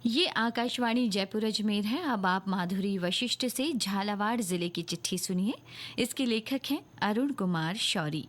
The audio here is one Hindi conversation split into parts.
ये आकाशवाणी जयपुर अजमेर है। अब आप माधुरी वशिष्ठ से झालावाड़ जिले की चिट्ठी सुनिए। इसके लेखक हैं अरुण कुमार शौरी।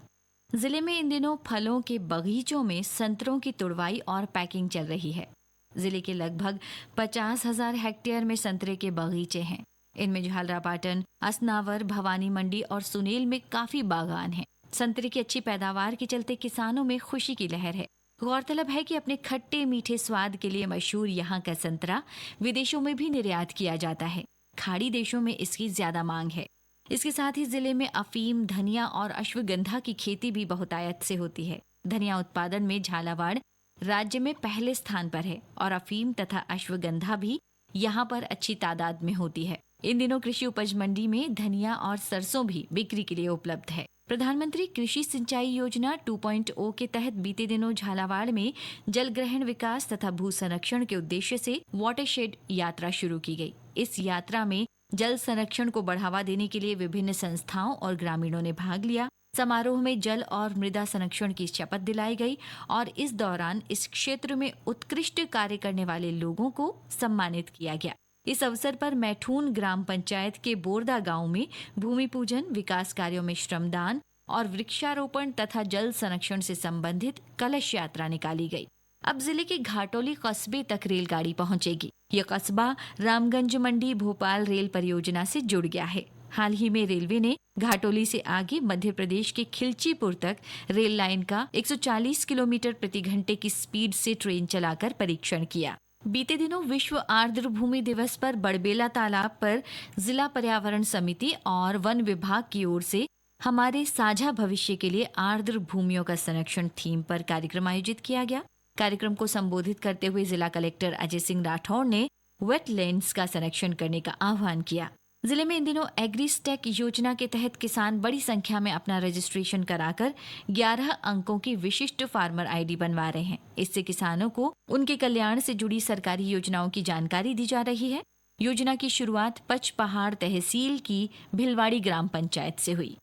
जिले में इन दिनों फलों के बगीचों में संतरों की तुड़वाई और पैकिंग चल रही है। जिले के लगभग 50,000 हेक्टेयर में संतरे के बगीचे हैं। इनमें झालरापाटन, असनावर, भवानी मंडी और सुनेल में काफी बागान हैं। संतरे की अच्छी पैदावार के चलते किसानों में खुशी की लहर है। गौरतलब है कि अपने खट्टे मीठे स्वाद के लिए मशहूर यहाँ का संतरा विदेशों में भी निर्यात किया जाता है। खाड़ी देशों में इसकी ज्यादा मांग है। इसके साथ ही जिले में अफीम, धनिया और अश्वगंधा की खेती भी बहुतायत से होती है। धनिया उत्पादन में झालावाड़ राज्य में पहले स्थान पर है और अफीम तथा अश्वगंधा भी यहाँ पर अच्छी तादाद में होती है। इन दिनों कृषि उपज मंडी में धनिया और सरसों भी बिक्री के लिए उपलब्ध है। प्रधानमंत्री कृषि सिंचाई योजना 2.0 के तहत बीते दिनों झालावाड़ में जल ग्रहण विकास तथा भू संरक्षण के उद्देश्य से वाटरशेड यात्रा शुरू की गई। इस यात्रा में जल संरक्षण को बढ़ावा देने के लिए विभिन्न संस्थाओं और ग्रामीणों ने भाग लिया। समारोह में जल और मृदा संरक्षण की शपथ दिलाई गई और इस दौरान इस क्षेत्र में उत्कृष्ट कार्य करने वाले लोगों को सम्मानित किया गया। इस अवसर पर मैठून ग्राम पंचायत के बोरदा गांव में भूमि पूजन, विकास कार्यों में श्रमदान और वृक्षारोपण तथा जल संरक्षण से संबंधित कलश यात्रा निकाली गई। अब जिले के घाटोली कस्बे तक रेलगाड़ी पहुंचेगी। यह कस्बा रामगंज मंडी भोपाल रेल परियोजना से जुड़ गया है। हाल ही में रेलवे ने घाटोली से आगे मध्य प्रदेश के खिलचीपुर तक रेल लाइन का 140 किलोमीटर प्रति घंटे की स्पीड से ट्रेन चलाकर परीक्षण किया। बीते दिनों विश्व आर्द्र भूमि दिवस पर बड़बेला तालाब पर जिला पर्यावरण समिति और वन विभाग की ओर से हमारे साझा भविष्य के लिए आर्द्र भूमियों का संरक्षण थीम पर कार्यक्रम आयोजित किया गया। कार्यक्रम को संबोधित करते हुए जिला कलेक्टर अजय सिंह राठौड़ ने वेटलैंड्स का संरक्षण करने का आह्वान किया। जिले में इन दिनों एग्रीस्टेक योजना के तहत किसान बड़ी संख्या में अपना रजिस्ट्रेशन कराकर 11 अंकों की विशिष्ट फार्मर आईडी बनवा रहे हैं। इससे किसानों को उनके कल्याण से जुड़ी सरकारी योजनाओं की जानकारी दी जा रही है। योजना की शुरुआत पचपहाड़ तहसील की भिलवाड़ी ग्राम पंचायत से हुई।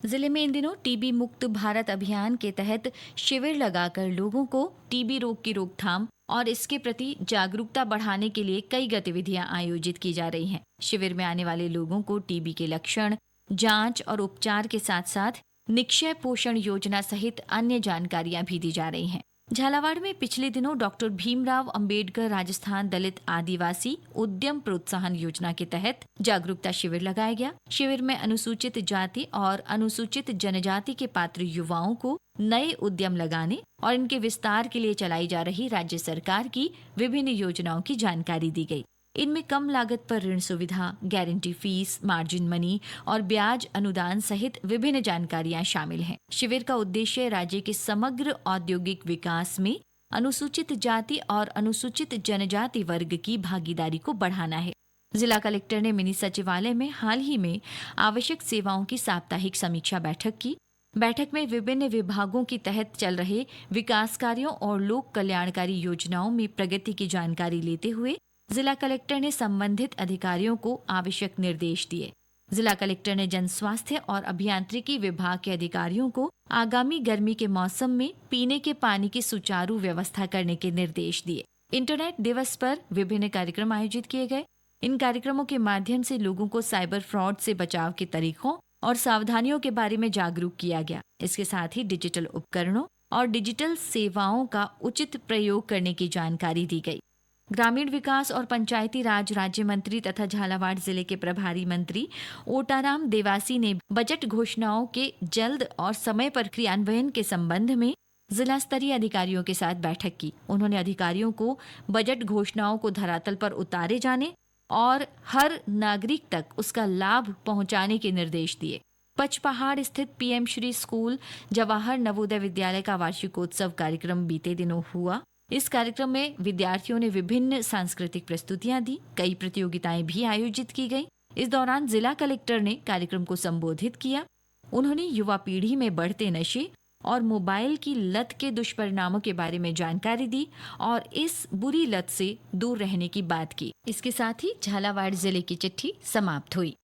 जिले में इन दिनों टीबी मुक्त भारत अभियान के तहत शिविर लगाकर लोगों को टीबी रोग की रोकथाम और इसके प्रति जागरूकता बढ़ाने के लिए कई गतिविधियां आयोजित की जा रही हैं। शिविर में आने वाले लोगों को टीबी के लक्षण, जांच और उपचार के साथ साथ निक्षय पोषण योजना सहित अन्य जानकारियां भी दी जा रही हैं। झालावाड़ में पिछले दिनों डॉक्टर भीमराव अंबेडकर राजस्थान दलित आदिवासी उद्यम प्रोत्साहन योजना के तहत जागरूकता शिविर लगाया गया। शिविर में अनुसूचित जाति और अनुसूचित जनजाति के पात्र युवाओं को नए उद्यम लगाने और इनके विस्तार के लिए चलाई जा रही राज्य सरकार की विभिन्न योजनाओं की जानकारी दी गई। इनमें कम लागत पर ऋण सुविधा, गारंटी फीस, मार्जिन मनी और ब्याज अनुदान सहित विभिन्न जानकारियां शामिल हैं। शिविर का उद्देश्य राज्य के समग्र औद्योगिक विकास में अनुसूचित जाति और अनुसूचित जनजाति वर्ग की भागीदारी को बढ़ाना है। जिला कलेक्टर ने मिनी सचिवालय में हाल ही में आवश्यक सेवाओं की साप्ताहिक समीक्षा बैठक की। बैठक में विभिन्न विभागों के तहत चल रहे विकास कार्यों और लोक कल्याणकारी योजनाओं में प्रगति की जानकारी लेते हुए जिला कलेक्टर ने संबंधित अधिकारियों को आवश्यक निर्देश दिए। जिला कलेक्टर ने जन स्वास्थ्य और अभियांत्रिकी विभाग के अधिकारियों को आगामी गर्मी के मौसम में पीने के पानी की सुचारू व्यवस्था करने के निर्देश दिए। इंटरनेट दिवस पर विभिन्न कार्यक्रम आयोजित किए गए। इन कार्यक्रमों के माध्यम से लोगों को साइबर फ्रॉड से बचाव के तरीकों और सावधानियों के बारे में जागरूक किया गया। इसके साथ ही डिजिटल उपकरणों और डिजिटल सेवाओं का उचित प्रयोग करने की जानकारी दी गई। ग्रामीण विकास और पंचायती राज राज्य मंत्री तथा झालावाड़ जिले के प्रभारी मंत्री ओटाराम देवासी ने बजट घोषणाओं के जल्द और समय पर क्रियान्वयन के संबंध में जिला स्तरीय अधिकारियों के साथ बैठक की। उन्होंने अधिकारियों को बजट घोषणाओं को धरातल पर उतारे जाने और हर नागरिक तक उसका लाभ पहुंचाने के निर्देश दिए। पचपहाड़ स्थित पीएम श्री स्कूल जवाहर नवोदय विद्यालय का वार्षिकोत्सव कार्यक्रम बीते दिनों हुआ। इस कार्यक्रम में विद्यार्थियों ने विभिन्न सांस्कृतिक प्रस्तुतियां दी। कई प्रतियोगिताएं भी आयोजित की गई। इस दौरान जिला कलेक्टर ने कार्यक्रम को संबोधित किया। उन्होंने युवा पीढ़ी में बढ़ते नशे और मोबाइल की लत के दुष्परिणामों के बारे में जानकारी दी और इस बुरी लत से दूर रहने की बात की। इसके साथ ही झालावाड़ जिले की चिट्ठी समाप्त हुई।